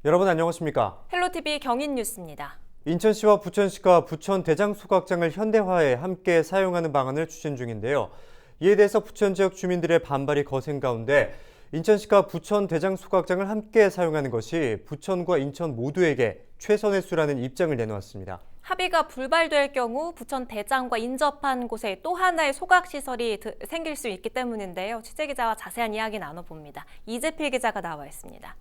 여러분 안녕하십니까? 헬로티비 경인뉴스입니다. 인천시와 부천시가 부천 대장 소각장을 현대화해 함께 사용하는 방안을 추진 중인데요. 이에 대해서 부천 지역 주민들의 반발이 거센 가운데 인천시가 부천 대장 소각장을 함께 사용하는 것이 부천과 인천 모두에게 최선의 수라는 입장을 내놓았습니다. 합의가 불발될 경우 부천 대장과 인접한 곳에 또 하나의 소각시설이 생길 수 있기 때문인데요. 취재기자와 자세한 이야기 나눠봅니다. 이재필 기자가 나와 있습니다.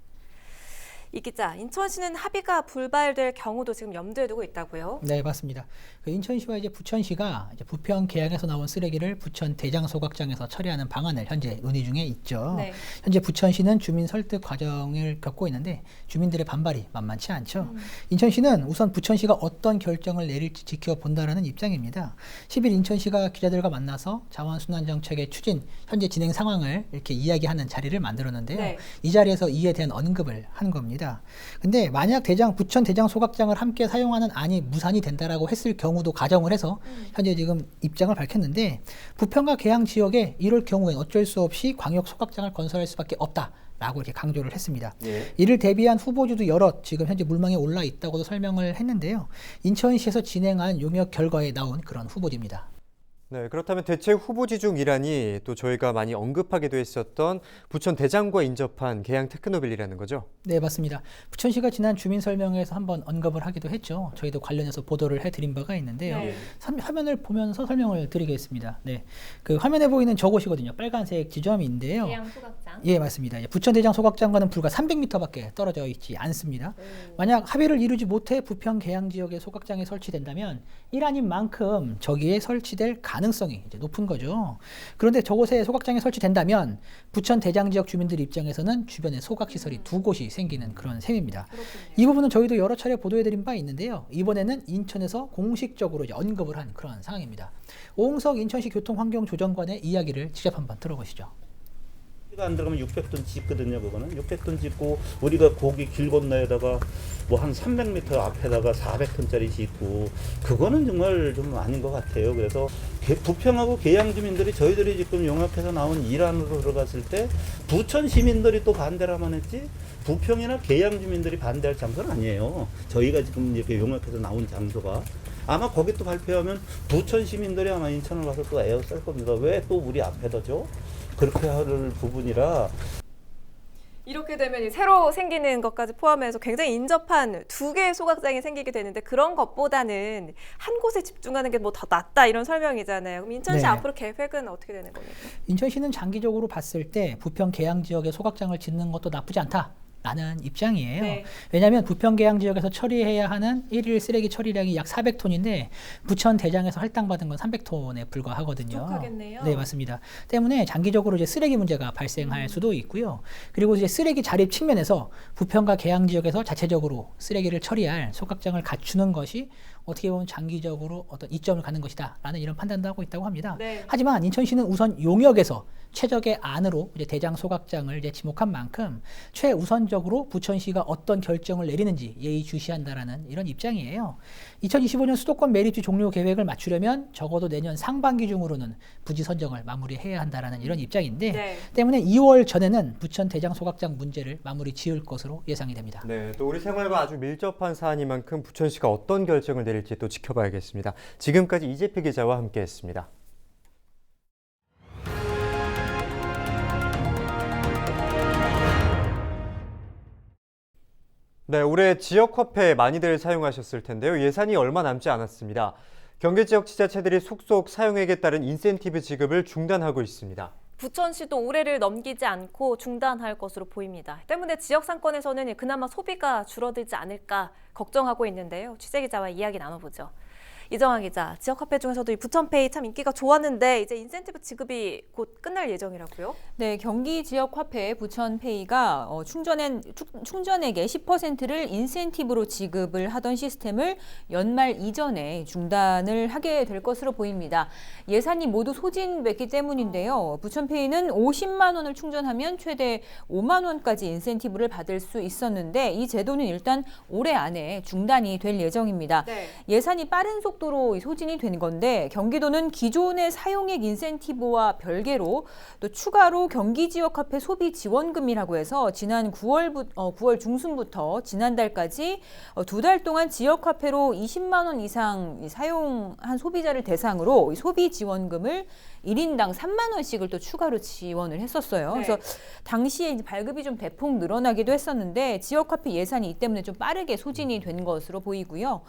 이 기자, 인천시는 합의가 불발될 경우도 지금 염두에 두고 있다고요? 네, 맞습니다. 인천시와 부천시가 부평 계양에서 나온 쓰레기를 부천 대장 소각장에서 처리하는 방안을 현재 논의 중에 있죠. 네. 현재 부천시는 주민 설득 과정을 겪고 있는데 주민들의 반발이 만만치 않죠. 인천시는 우선 부천시가 어떤 결정을 내릴지 지켜본다라는 입장입니다. 10일 인천시가 기자들과 만나서 자원순환정책의 추진, 현재 진행 상황을 이렇게 이야기하는 자리를 만들었는데요. 네. 이 자리에서 이에 대한 언급을 한 겁니다. 근데 만약 부천 대장 소각장을 함께 사용하는 안이 무산이 된다라고 했을 경우도 가정을 해서 현재 지금 입장을 밝혔는데 부평과 계양 지역에 이럴 경우엔 어쩔 수 없이 광역 소각장을 건설할 수밖에 없다라고 이렇게 강조를 했습니다. 예. 이를 대비한 후보지도 여럿 지금 현재 물망에 올라 있다고도 설명을 했는데요. 인천시에서 진행한 용역 결과에 나온 그런 후보지입니다. 네, 그렇다면 대체 후보지 중 일환이 또 저희가 많이 언급하기도 했었던 부천 대장과 인접한 계양 테크노빌이라는 거죠? 네, 맞습니다. 부천시가 지난 주민 설명회에서 한번 언급을 하기도 했죠. 저희도 관련해서 보도를 해드린 바가 있는데요. 네. 화면을 보면서 설명을 드리겠습니다. 네, 그 화면에 보이는 저곳이거든요. 빨간색 지점인데요. 계양 소각장. 예, 맞습니다. 부천 대장 소각장과는 불과 300m밖에 떨어져 있지 않습니다. 만약 합의를 이루지 못해 부평 계양 지역에 소각장이 설치된다면 일환인 만큼 저기에 설치될 가능성이 이제 높은 거죠. 그런데 저곳에 소각장이 설치된다면 부천 대장 지역 주민들 입장에서는 주변에 소각시설이 두 곳이 생기는 그런 셈입니다. 그렇군요. 이 부분은 저희도 여러 차례 보도해드린 바 있는데요. 이번에는 인천에서 공식적으로 이제 언급을 한 그런 상황입니다. 오홍석 인천시 교통환경조정관의 이야기를 직접 한번 들어보시죠. 안 들어가면 600톤 짓거든요. 그거는 600톤 짓고 우리가 거기 길 건너에다가 뭐 한 300m 앞에다가 400톤짜리 짓고 그거는 정말 좀 아닌 것 같아요. 그래서 부평하고 계양 주민들이 저희들이 지금 용역해서 나온 일환으로 들어갔을 때 부천 시민들이 또 반대를 하면 했지 부평이나 계양 주민들이 반대할 장소는 아니에요. 저희가 지금 이렇게 용역해서 나온 장소가 아마 거기 또 발표하면 부천 시민들이 아마 인천을 가서 또 에어쓸 겁니다. 왜 또 우리 앞에다죠? 그렇게 할 부분이라 이렇게 되면 새로 생기는 것까지 포함해서 굉장히 인접한 두 개의 소각장이 생기게 되는데 그런 것보다는 한 곳에 집중하는 게 뭐 더 낫다 이런 설명이잖아요. 그럼 인천시 네. 앞으로 계획은 어떻게 되는 겁니까? 인천시는 장기적으로 봤을 때 부평 계양 지역에 소각장을 짓는 것도 나쁘지 않다. 라는 입장이에요. 네. 왜냐하면 부평 계양 지역에서 처리해야 하는 일일 쓰레기 처리량이 약 400톤인데 부천 대장에서 할당받은 건 300톤에 불과하거든요. 부족하겠네요. 네, 맞습니다. 때문에 장기적으로 이제 쓰레기 문제가 발생할 수도 있고요. 그리고 이제 쓰레기 자립 측면에서 부평과 계양 지역에서 자체적으로 쓰레기를 처리할 소각장을 갖추는 것이 어떻게 보면 장기적으로 어떤 이점을 갖는 것이다라는 이런 판단도 하고 있다고 합니다. 네. 하지만 인천시는 우선 용역에서 최적의 안으로 이제 대장 소각장을 이제 지목한 만큼 최우선적으로 부천시가 어떤 결정을 내리는지 예의주시한다라는 이런 입장이에요. 2025년 수도권 매립지 종료 계획을 맞추려면 적어도 내년 상반기 중으로는 부지 선정을 마무리해야 한다라는 이런 입장인데 네. 때문에 2월 전에는 부천 대장 소각장 문제를 마무리 지을 것으로 예상이 됩니다. 네, 또 우리 생활과 아주 밀접한 사안이만큼 부천시가 어떤 결정을 내릴지 또 지켜봐야겠습니다. 지금까지 이재필 기자와 함께했습니다. 네, 올해 지역화폐 많이들 사용하셨을 텐데요. 예산이 얼마 남지 않았습니다. 경기 지역 지자체들이 속속 사용액에 따른 인센티브 지급을 중단하고 있습니다. 부천시도 올해를 넘기지 않고 중단할 것으로 보입니다. 때문에 지역 상권에서는 그나마 소비가 줄어들지 않을까 걱정하고 있는데요. 취재기자와 이야기 나눠보죠. 이정아 기자, 지역화폐 중에서도 이 부천페이 참 인기가 좋았는데 이제 인센티브 지급이 곧 끝날 예정이라고요? 네, 경기 지역 화폐 부천페이가 충전액의 10%를 인센티브로 지급을 하던 시스템을 연말 이전에 중단을 하게 될 것으로 보입니다. 예산이 모두 소진됐기 때문인데요. 부천페이는 50만 원을 충전하면 최대 5만 원까지 인센티브를 받을 수 있었는데 이 제도는 일단 올해 안에 중단이 될 예정입니다. 네. 예산이 빠른 속도로 고속도로 소진이 된 건데 경기도는 기존의 사용액 인센티브와 별개로 또 추가로 경기 지역 화폐 소비 지원금이라고 해서 지난 9월 중순부터 지난달까지 2달 동안 지역 화폐로 20만 원 이상 사용한 소비자를 대상으로 이 소비 지원금을 1인당 3만 원씩을 또 추가로 지원을 했었어요. 네. 그래서 당시에 이제 발급이 좀 대폭 늘어나기도 했었는데 지역화폐 예산이 이 때문에 좀 빠르게 소진이 된 것으로 보이고요.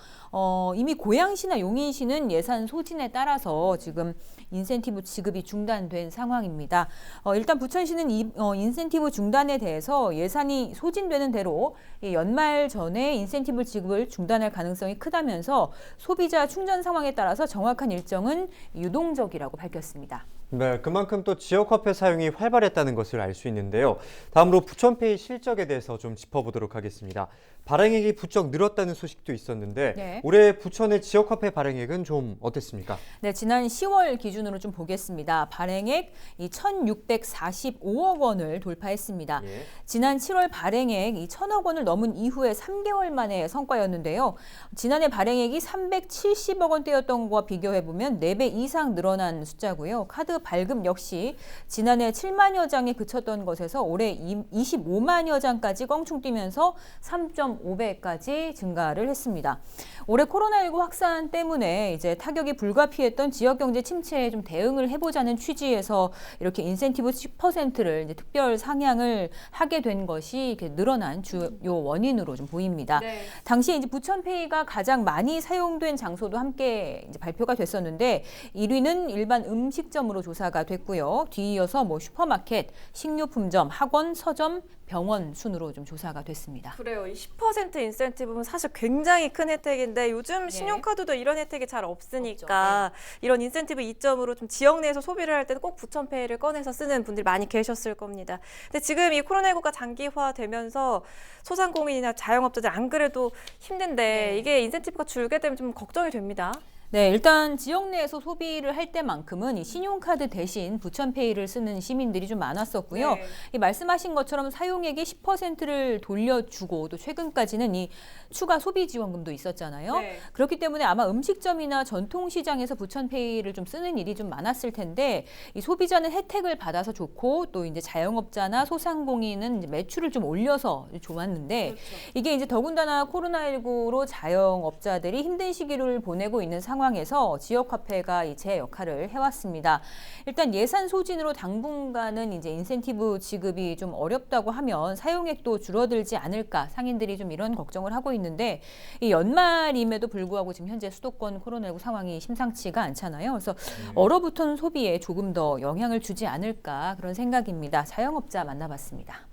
이미 고양시나 용인시는 예산 소진에 따라서 지금 인센티브 지급이 중단된 상황입니다. 일단 부천시는 이 인센티브 중단에 대해서 예산이 소진되는 대로 이 연말 전에 인센티브 지급을 중단할 가능성이 크다면서 소비자 충전 상황에 따라서 정확한 일정은 유동적이라고 밝혔습니다. 네, 그만큼 또 지역화폐 사용이 활발했다는 것을 알 수 있는데요. 다음으로 부천페이 실적에 대해서 좀 짚어보도록 하겠습니다. 발행액이 부쩍 늘었다는 소식도 있었는데 네. 올해 부천의 지역화폐 발행액은 좀 어땠습니까? 네, 지난 10월 기준으로 좀 보겠습니다. 발행액 1,645억 원을 돌파했습니다. 예. 지난 7월 발행액 1,000억 원을 넘은 이후에 3개월 만의 성과였는데요. 지난해 발행액이 370억 원대였던 것과 비교해보면 4배 이상 늘어난 숫자고요. 카드 발급 역시 지난해 7만여 장에 그쳤던 것에서 올해 25만여 장까지 껑충 뛰면서 3.5배까지 증가를 했습니다. 올해 코로나19 확산 때문에 이제 타격이 불가피했던 지역 경제 침체에 좀 대응을 해보자는 취지에서 이렇게 인센티브 10%를 이제 특별 상향을 하게 된 것이 이렇게 늘어난 주요 원인으로 좀 보입니다. 네. 당시에 이제 부천페이가 가장 많이 사용된 장소도 함께 이제 발표가 됐었는데 1위는 일반 음식점으로 조사가 됐고요. 뒤이어서 뭐 슈퍼마켓, 식료품점, 학원, 서점, 병원 순으로 좀 조사가 됐습니다. 그래요. 이 10% 인센티브는 사실 굉장히 큰 혜택인데 요즘 네. 신용카드도 이런 혜택이 잘 없으니까 이런 인센티브 이점으로 좀 지역 내에서 소비를 할 때는 꼭 부천페이를 꺼내서 쓰는 분들이 많이 계셨을 겁니다. 근데 지금 이 코로나19가 장기화되면서 소상공인이나 자영업자들 안 그래도 힘든데 이게 인센티브가 줄게 되면 좀 걱정이 됩니다. 네, 일단 지역 내에서 소비를 할 때만큼은 이 신용카드 대신 부천페이를 쓰는 시민들이 좀 많았었고요. 네. 이 말씀하신 것처럼 사용액의 10%를 돌려주고 또 최근까지는 이 추가 소비 지원금도 있었잖아요. 네. 그렇기 때문에 아마 음식점이나 전통시장에서 부천페이를 좀 쓰는 일이 좀 많았을 텐데 이 소비자는 혜택을 받아서 좋고 또 이제 자영업자나 소상공인은 이제 매출을 좀 올려서 좋았는데 그렇죠. 이게 이제 더군다나 코로나19로 자영업자들이 힘든 시기를 보내고 있는 상황에서 지역화폐가 제 역할을 해왔습니다. 일단 예산 소진으로 당분간은 이제 인센티브 지급이 좀 어렵다고 하면 사용액도 줄어들지 않을까 상인들이 좀 이런 걱정을 하고 있는데 이 연말임에도 불구하고 지금 현재 수도권 코로나19 상황이 심상치가 않잖아요. 그래서 얼어붙은 소비에 조금 더 영향을 주지 않을까 그런 생각입니다. 자영업자 만나봤습니다.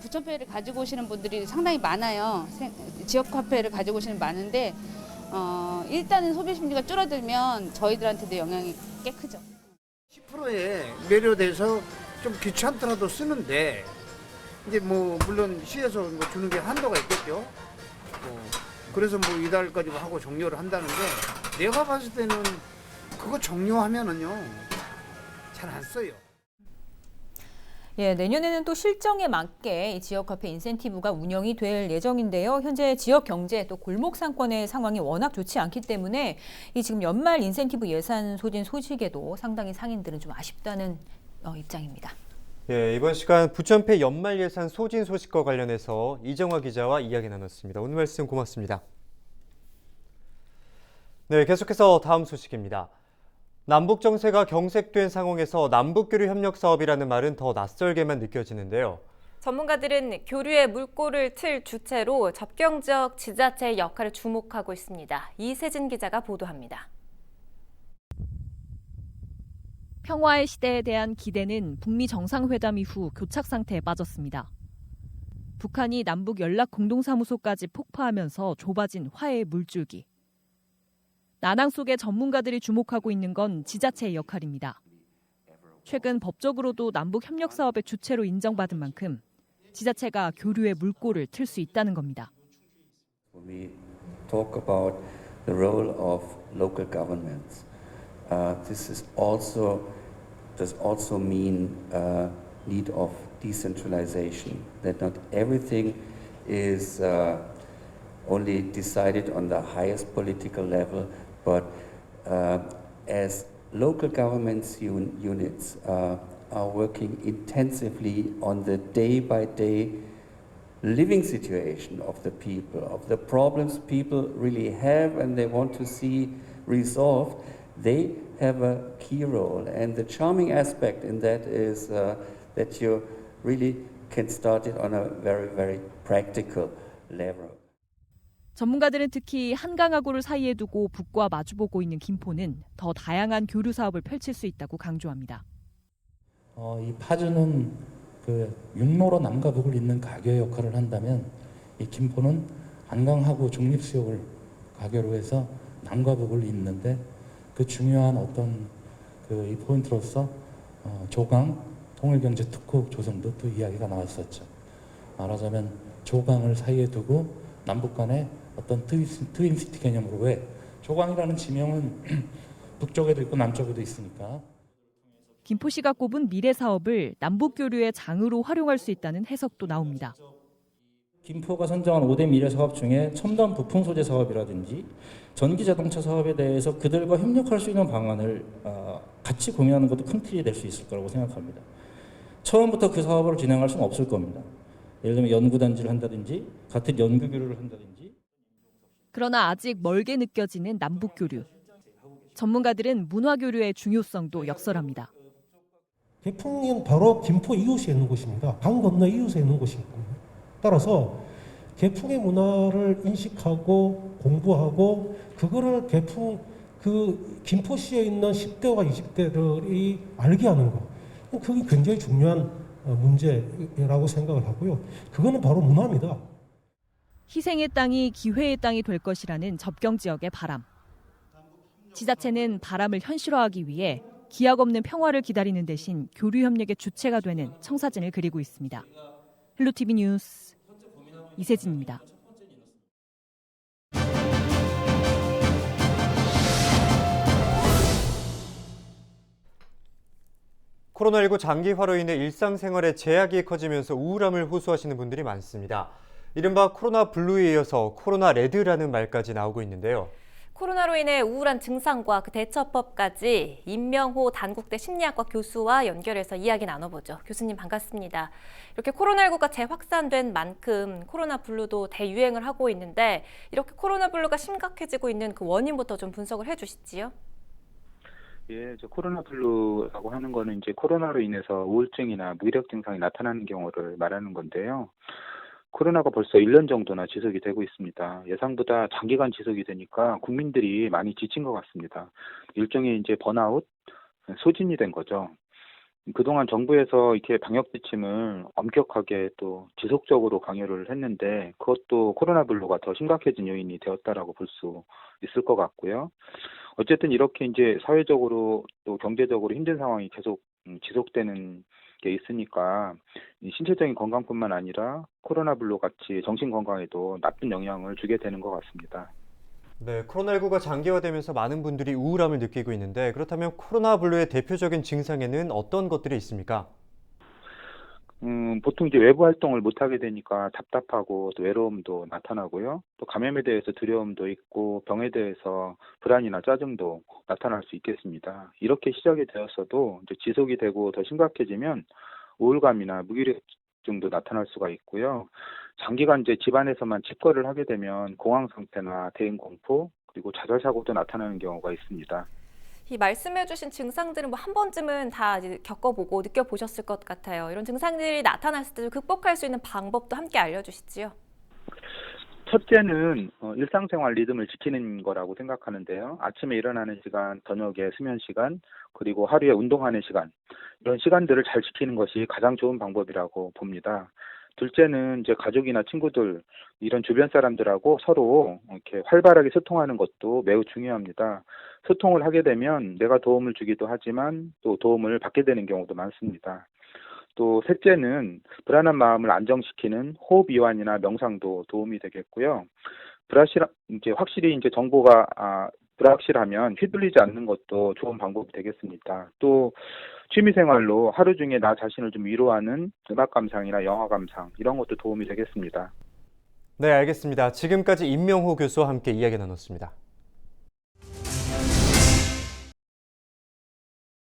부천페이를 가지고 오시는 분들이 상당히 많아요. 지역 화폐를 가지고 오시는 많은데 일단은 소비 심리가 줄어들면 저희들한테도 영향이 꽤 크죠. 10%에 매료돼서 좀 귀찮더라도 쓰는데 이제 뭐 물론 시에서 뭐 주는 게 한도가 있겠죠. 그래서 뭐 이달까지 하고 종료를 한다는데 내가 봤을 때는 그거 종료하면은요 잘 안 써요. 예, 내년에는 또 실정에 맞게 이 지역화폐 인센티브가 운영이 될 예정인데요. 현재 지역 경제 또 골목 상권의 상황이 워낙 좋지 않기 때문에 이 지금 연말 인센티브 예산 소진 소식에도 상당히 상인들은 좀 아쉽다는 입장입니다. 예, 이번 시간 부천페이 연말 예산 소진 소식과 관련해서 이정화 기자와 이야기 나눴습니다. 오늘 말씀 고맙습니다. 네, 계속해서 다음 소식입니다. 남북 정세가 경색된 상황에서 남북교류 협력 사업이라는 말은 더 낯설게만 느껴지는데요. 전문가들은 교류의 물꼬를 틀 주체로 접경 지역 지자체의 역할을 주목하고 있습니다. 이세진 기자가 보도합니다. 평화의 시대에 대한 기대는 북미 정상회담 이후 교착 상태에 빠졌습니다. 북한이 남북 연락 공동사무소까지 폭파하면서 좁아진 화해의 물줄기. 난항 속에 전문가들이 주목하고 있는 건 지자체의 역할입니다. 최근 법적으로도 남북 협력 사업의 주체로 인정받은 만큼 지자체가 교류의 물꼬를 틀 수 있다는 겁니다. We talk about the role of local governments. This does also mean need of decentralization. That not everything is only decided on the highest political level, but as local governments units are working intensively on the day-by-day living situation of the people, of the problems people really have and they want to see resolved, they have a key role. And the charming aspect in that is that you really can start it on a very, very practical level. 전문가들은 특히 한강하구를 사이에 두고 북과 마주보고 있는 김포는 더 다양한 교류 사업을 펼칠 수 있다고 강조합니다. 이 파주는 그 육로로 남과 북을 잇는 가교 역할을 한다면 이 김포는 한강하구 중립수역을 가교로 해서 남과 북을 잇는데 그 중요한 어떤 이 포인트로서 조강 통일경제 특구 조성도 또 이야기가 나왔었죠. 말하자면 조강을 사이에 두고 남북 간의 어떤 트윈시티 개념으로 왜 조강이라는 지명은 북쪽에도 있고 남쪽에도 있으니까. 김포시가 꼽은 미래 사업을 남북 교류의 장으로 활용할 수 있다는 해석도 나옵니다. 김포가 선정한 5대 미래 사업 중에 첨단 부품 소재 사업이라든지 전기 자동차 사업에 대해서 그들과 협력할 수 있는 방안을 같이 고민하는 것도 큰 틀이 될 수 있을 거라고 생각합니다. 처음부터 그 사업을 진행할 수는 없을 겁니다. 예를 들면 연구단지를 한다든지 같은 연구 교류를 한다든지. 그러나 아직 멀게 느껴지는 남북 교류. 전문가들은 문화 교류의 중요성도 역설합니다. 개풍은 바로 김포 이웃에 있는 곳입니다. 강 건너 이웃에 있는 곳이거든요. 따라서 개풍의 문화를 인식하고 공부하고 그거를 김포시에 있는 10대와 20대들이 알게 하는 것. 그게 굉장히 중요한 문제라고 생각을 하고요. 그거는 바로 문화입니다. 희생의 땅이 기회의 땅이 될 것이라는 접경 지역의 바람. 지자체는 바람을 현실화하기 위해 기약 없는 평화를 기다리는 대신 교류 협력의 주체가 되는 청사진을 그리고 있습니다. 헬로티비 뉴스 이세진입니다. 코로나19 장기화로 인해 일상생활에 제약이 커지면서 우울함을 호소하시는 분들이 많습니다. 이른바 코로나 블루에 이어서 코로나 레드라는 말까지 나오고 있는데요. 코로나로 인해 우울한 증상과 그 대처법까지 임명호 단국대 심리학과 교수와 연결해서 이야기 나눠보죠. 교수님 반갑습니다. 이렇게 코로나19가 재확산된 만큼 코로나 블루도 대유행을 하고 있는데 이렇게 코로나 블루가 심각해지고 있는 그 원인부터 좀 분석을 해주시지요. 예, 코로나 블루라고 하는 거는 이제 코로나로 인해서 우울증이나 무기력 증상이 나타나는 경우를 말하는 건데요. 코로나가 벌써 1년 정도나 지속이 되고 있습니다. 예상보다 장기간 지속이 되니까 국민들이 많이 지친 것 같습니다. 일종의 이제 번아웃, 소진이 된 거죠. 그동안 정부에서 이렇게 방역 지침을 엄격하게 또 지속적으로 강요를 했는데 그것도 코로나 블루가 더 심각해진 요인이 되었다라고 볼 수 있을 것 같고요. 어쨌든 이렇게 이제 사회적으로 또 경제적으로 힘든 상황이 계속 지속되는 게 있으니까 신체적인 건강뿐만 아니라 코로나 블루 같이 정신 건강에도 나쁜 영향을 주게 되는 것 같습니다. 네, 코로나19가 장기화되면서 많은 분들이 우울함을 느끼고 있는데 그렇다면 코로나 블루의 대표적인 증상에는 어떤 것들이 있습니까? 보통 이제 외부 활동을 못 하게 되니까 답답하고 또 외로움도 나타나고요. 또 감염에 대해서 두려움도 있고 병에 대해서 불안이나 짜증도 나타날 수 있겠습니다. 이렇게 시작이 되었어도 이제 지속이 되고 더 심각해지면 우울감이나 무기력증도 나타날 수가 있고요. 장기간 이제 집안에서만 집거를 하게 되면 공황 상태나 대인 공포 그리고 자살 사고도 나타나는 경우가 있습니다. 이 말씀해주신 증상들은 한 번쯤은 다 이제 겪어보고 느껴보셨을 것 같아요. 이런 증상들이 나타났을 때 극복할 수 있는 방법도 함께 알려주시지요. 첫째는 일상생활 리듬을 지키는 거라고 생각하는데요. 아침에 일어나는 시간, 저녁에 수면 시간, 그리고 하루에 운동하는 시간, 이런 시간들을 잘 지키는 것이 가장 좋은 방법이라고 봅니다. 둘째는 이제 가족이나 친구들, 이런 주변 사람들하고 서로 이렇게 활발하게 소통하는 것도 매우 중요합니다. 소통을 하게 되면 내가 도움을 주기도 하지만 또 도움을 받게 되는 경우도 많습니다. 또 셋째는 불안한 마음을 안정시키는 호흡 이완이나 명상도 도움이 되겠고요. 확실히 이제 정보가 불확실하면 휘둘리지 않는 것도 좋은 방법이 되겠습니다. 또 취미생활로 하루 중에 나 자신을 좀 위로하는 음악 감상이나 영화 감상 이런 것도 도움이 되겠습니다. 네, 알겠습니다. 지금까지 임명호 교수와 함께 이야기 나눴습니다.